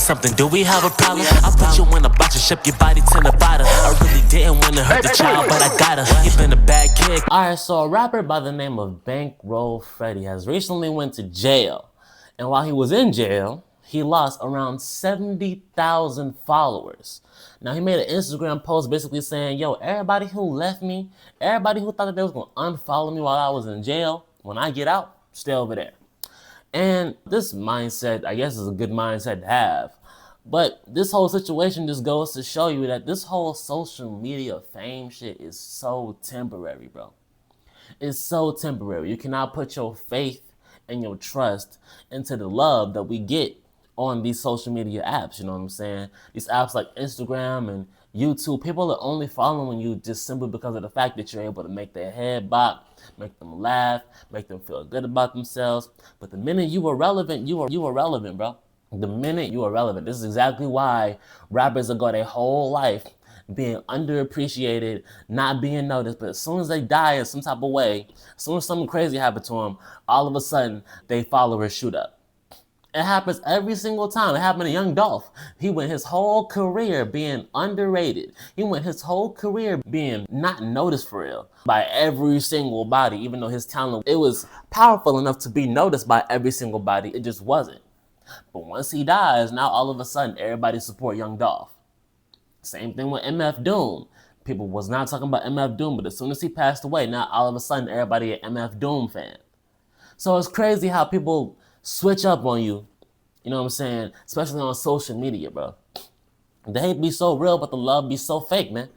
something, do we have a problem? I put you in a box and ship your body to Nevada. I really didn't want to hurt the child, but I gotta. You been a bad kid. Alright, so a rapper by the name of Bankroll Freddie has recently went to jail. And while he was in jail, he lost around 70,000 followers. Now, he made an Instagram post basically saying, yo, everybody who left me, everybody who thought that they was going to unfollow me while I was in jail, when I get out, stay over there. And this mindset, I guess, is a good mindset to have. But this whole situation just goes to show you that this whole social media fame shit is so temporary, bro. It's so temporary. You cannot put your faith and your trust into the love that we get on these social media apps, you know what I'm saying? These apps like Instagram and YouTube, people are only following you just simply because of the fact that you're able to make their head bop, make them laugh, make them feel good about themselves. But the minute you are relevant, you are relevant, bro. The minute you are relevant. This is exactly why rappers have got their whole life being underappreciated, not being noticed. But as soon as they die in some type of way, as soon as something crazy happened to them, all of a sudden, they followers shoot up. It happens every single time. It happened to Young Dolph. He went his whole career being underrated. He went his whole career being not noticed for real by every single body, even though his talent, it was powerful enough to be noticed by every single body. It just wasn't. But once he dies, now all of a sudden, everybody support Young Dolph. Same thing with MF Doom. People was not talking about MF Doom, but as soon as he passed away, now all of a sudden, everybody an MF Doom fan. So it's crazy how people switch up on you, you know what I'm saying? Especially on social media, bro. The hate be so real, but the love be so fake, man.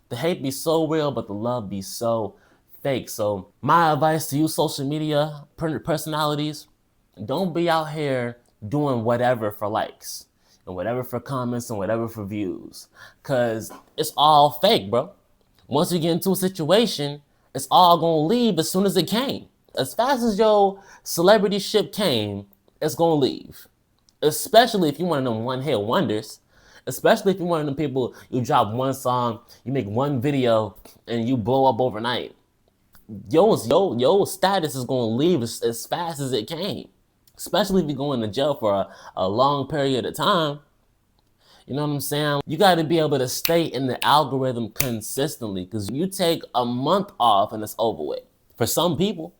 The hate be so real, but the love be so fake. So my advice to you social media personalities, don't be out here doing whatever for likes and whatever for comments and whatever for views, because it's all fake, bro. Once you get into a situation, it's all gonna leave as soon as it came. As fast as your celebrity ship came, it's gonna leave. Especially if you're one of them one-hit wonders. Especially if you're one of them people, you drop one song, you make one video, and you blow up overnight. Your status is gonna leave as fast as it came. Especially if you're going to jail for a long period of time. You know what I'm saying? You got to be able to stay in the algorithm consistently, because you take a month off and it's over with. For some people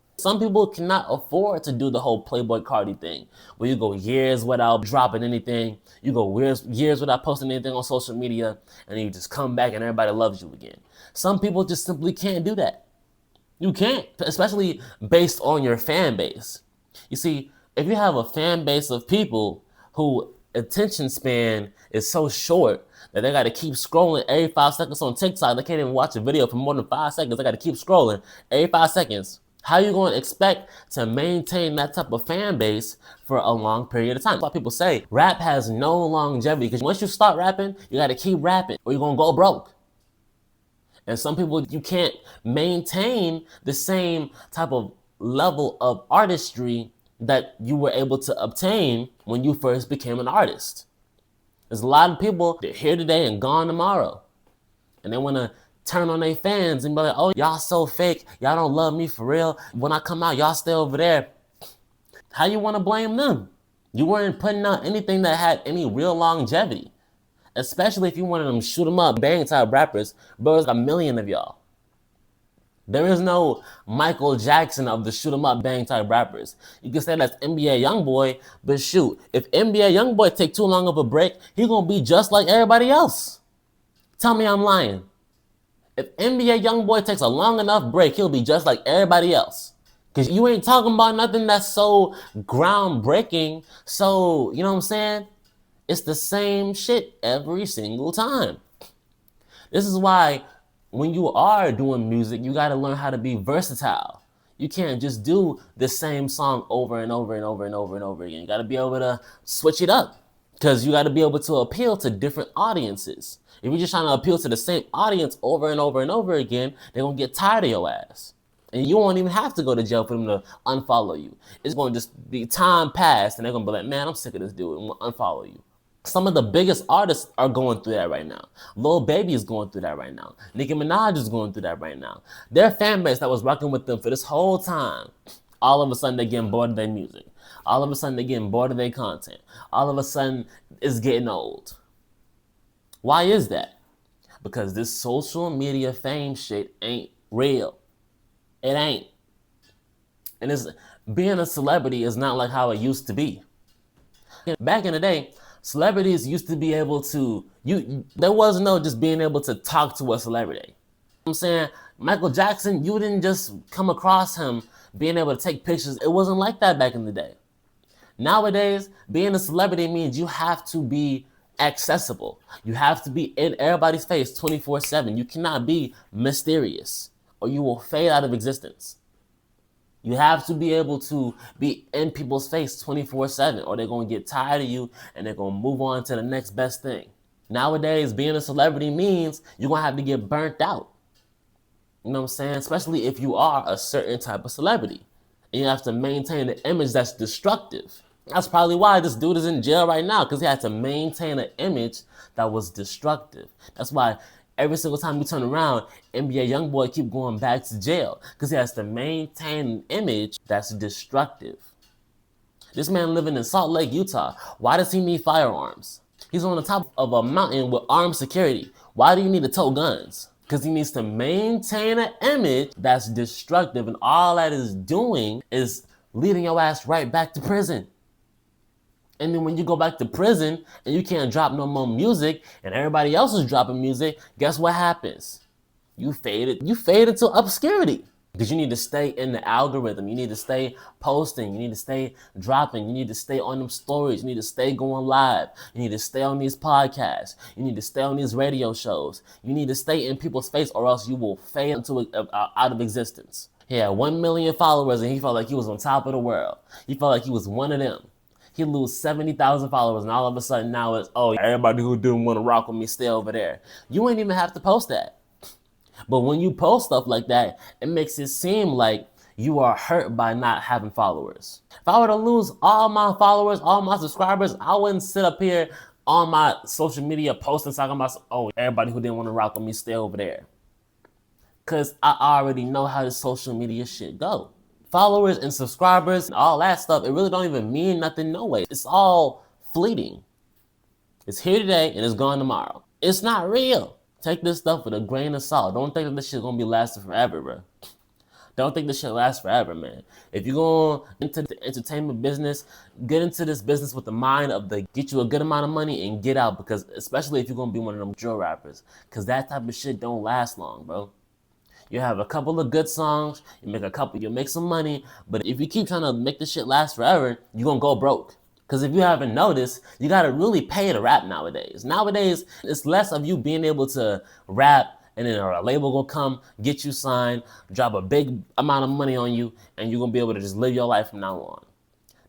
cannot afford to do the whole Playboy Cardi thing, where you go years without dropping anything, you go years without posting anything on social media, and you just come back and everybody loves you again. Some people just simply can't do that. You can't, especially based on your fan base. You see, if you have a fan base of people who attention span is so short that they got to keep scrolling every 5 seconds on TikTok, they can't even watch a video for more than 5 seconds, they got to keep scrolling every 5 seconds. How are you going to expect to maintain that type of fan base for a long period of time? That's why people say rap has no longevity, because once you start rapping, you got to keep rapping or you're going to go broke. And some people, you can't maintain the same type of level of artistry that you were able to obtain when you first became an artist. There's a lot of people that are here today and gone tomorrow. And they want to turn on their fans and be like, oh, y'all so fake. Y'all don't love me for real. When I come out, y'all stay over there. How you want to blame them? You weren't putting out anything that had any real longevity. Especially if you one of them shoot 'em up, bang type rappers. Bro, there's a million of y'all. There is no Michael Jackson of the shoot 'em up, bang type rappers. You can say that's NBA Youngboy, but shoot, if NBA Youngboy take too long of a break, he gonna be just like everybody else. Tell me I'm lying. If NBA Youngboy takes a long enough break, he'll be just like everybody else. Because you ain't talking about nothing that's so groundbreaking. So, you know what I'm saying? It's the same shit every single time. This is why when you are doing music, you got to learn how to be versatile. You can't just do the same song over and over and over and over and over again. You got to be able to switch it up, because you got to be able to appeal to different audiences. If you're just trying to appeal to the same audience over and over and over again, they're going to get tired of your ass. And you won't even have to go to jail for them to unfollow you. It's going to just be time passed, and they're going to be like, man, I'm sick of this dude, and we'll unfollow you. Some of the biggest artists are going through that right now. Lil Baby is going through that right now. Nicki Minaj is going through that right now. Their fan base that was rocking with them for this whole time, all of a sudden they're getting bored of their music. All of a sudden, they're getting bored of their content. All of a sudden, it's getting old. Why is that? Because this social media fame shit ain't real. It ain't. And being a celebrity is not like how it used to be. Back in the day, celebrities used to be able to, there was no just being able to talk to a celebrity. I'm saying, Michael Jackson, you didn't just come across him being able to take pictures. It wasn't like that back in the day. Nowadays, being a celebrity means you have to be accessible. You have to be in everybody's face 24/7. You cannot be mysterious or you will fade out of existence. You have to be able to be in people's face 24/7 or they're going to get tired of you and they're going to move on to the next best thing. Nowadays, being a celebrity means you're going to have to get burnt out. You know what I'm saying? Especially if you are a certain type of celebrity. And you have to maintain an image that's destructive. That's probably why this dude is in jail right now, because he had to maintain an image that was destructive. That's why every single time you turn around, NBA YoungBoy keep going back to jail, because he has to maintain an image that's destructive. This man living in Salt Lake, Utah. Why does he need firearms? He's on the top of a mountain with armed security. Why do you need to tow guns? Because he needs to maintain an image that's destructive, and all that is doing is leading your ass right back to prison. And then when you go back to prison and you can't drop no more music and everybody else is dropping music, guess what happens? You fade into obscurity. Because you need to stay in the algorithm. You need to stay posting. You need to stay dropping. You need to stay on them stories. You need to stay going live. You need to stay on these podcasts. You need to stay on these radio shows. You need to stay in people's face or else you will fade into out of existence. He had 1 million followers and he felt like he was on top of the world. He felt like he was one of them. He'd lose 70,000 followers and all of a sudden now it's, oh, everybody who didn't want to rock with me stay over there. You ain't even have to post that. But when you post stuff like that, it makes it seem like you are hurt by not having followers. If I were to lose all my followers, all my subscribers, I wouldn't sit up here on my social media posting talking about, oh, everybody who didn't want to rock with me stay over there. Because I already know how this social media shit go. Followers and subscribers and all that stuff, it really don't even mean nothing no way. It's all fleeting. It's here today and it's gone tomorrow. It's not real. Take this stuff with a grain of salt. Don't think that this shit's gonna be lasting forever, bro. Don't think this shit lasts forever, man. If you're going into the entertainment business, get into this business with the mind of get you a good amount of money and get out, because especially if you're gonna be one of them drill rappers, because that type of shit don't last long, bro. You have a couple of good songs, you'll make some money, but if you keep trying to make this shit last forever, you're gonna go broke. Because if you haven't noticed, you gotta really pay to rap nowadays. Nowadays, it's less of you being able to rap and then a label will come, get you signed, drop a big amount of money on you, and you're gonna be able to just live your life from now on.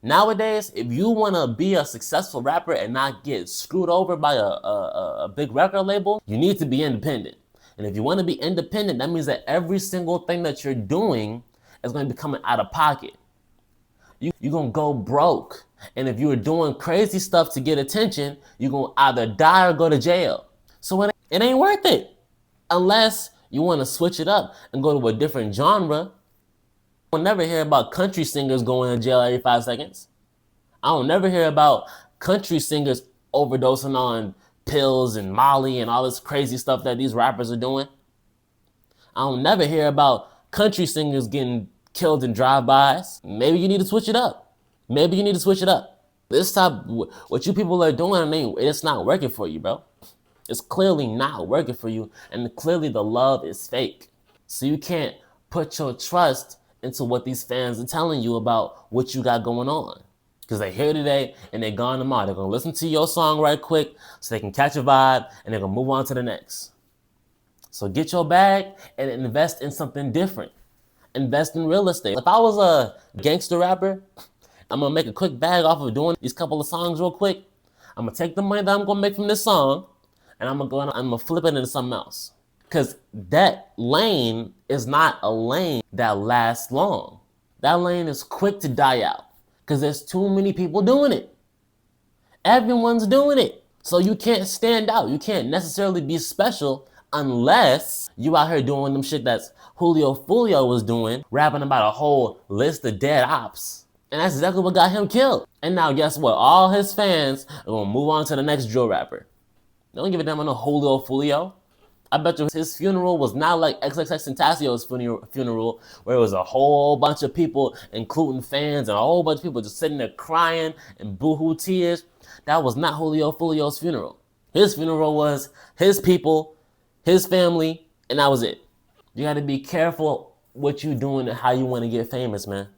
Nowadays, if you wanna be a successful rapper and not get screwed over by a big record label, you need to be independent. And if you want to be independent, that means that every single thing that you're doing is going to be coming out of pocket. You're going to go broke. And if you're doing crazy stuff to get attention, you're going to either die or go to jail. So it ain't worth it. Unless you want to switch it up and go to a different genre. I'll never hear about country singers going to jail every 5 seconds. I don't never hear about country singers overdosing on pills and Molly and all this crazy stuff that these rappers are doing. I don't never hear about country singers getting killed in drive-bys. Maybe you need to switch it up. This type, what you people are doing, it's not working for you, bro. It's clearly not working for you, and clearly the love is fake. So you can't put your trust into what these fans are telling you about what you got going on. Because they're here today and they're gone tomorrow. They're going to listen to your song right quick so they can catch a vibe and they're going to move on to the next. So get your bag and invest in something different. Invest in real estate. If I was a gangster rapper, I'm going to make a quick bag off of doing these couple of songs real quick. I'm going to take the money that I'm going to make from this song and I'm going to flip it into something else. Because that lane is not a lane that lasts long. That lane is quick to die out. Because there's too many people doing it. Everyone's doing it. So you can't stand out. You can't necessarily be special unless you out here doing them shit that's Julio Fulio was doing, rapping about a whole list of dead ops. And that's exactly what got him killed. And now guess what? All his fans are gonna move on to the next drill rapper. They don't give a damn about no Julio Fulio. I bet you his funeral was not like XXXTentacion's funeral, where it was a whole bunch of people, including fans, and a whole bunch of people just sitting there crying and boohoo tears. That was not Julio Fulio's funeral. His funeral was his people, his family, and that was it. You gotta be careful what you doing and how you want to get famous, man.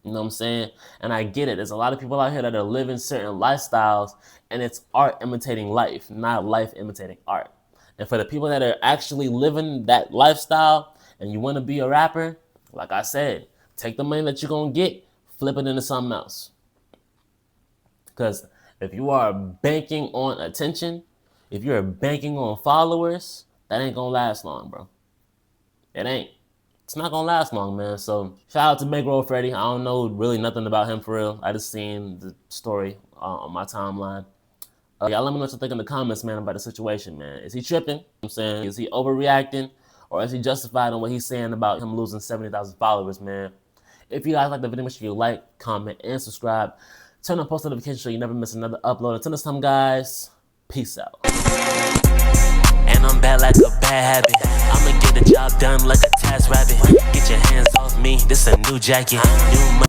You know what I'm saying? And I get it. There's a lot of people out here that are living certain lifestyles, and it's art imitating life, not life imitating art. And for the people that are actually living that lifestyle and you want to be a rapper, like I said, take the money that you're going to get, flip it into something else. Because if you are banking on attention, if you're banking on followers, that ain't going to last long, bro. It ain't. It's not gonna last long, man. So shout out to Bankroll Freddie. I don't know really nothing about him for real. I just seen the story on my timeline. Y'all let me know what you think in the comments, man, about the situation, man. Is he tripping? I'm saying, is he overreacting? Or is he justified in what he's saying about him losing 70,000 followers, man? If you guys like the video, make sure you like, comment, and subscribe. Turn on post notifications so you never miss another upload. Until next time, guys, peace out. And I'm bad like a bad habit. I'ma get the job done like a task rabbit. Get your hands off me, this a new jacket. New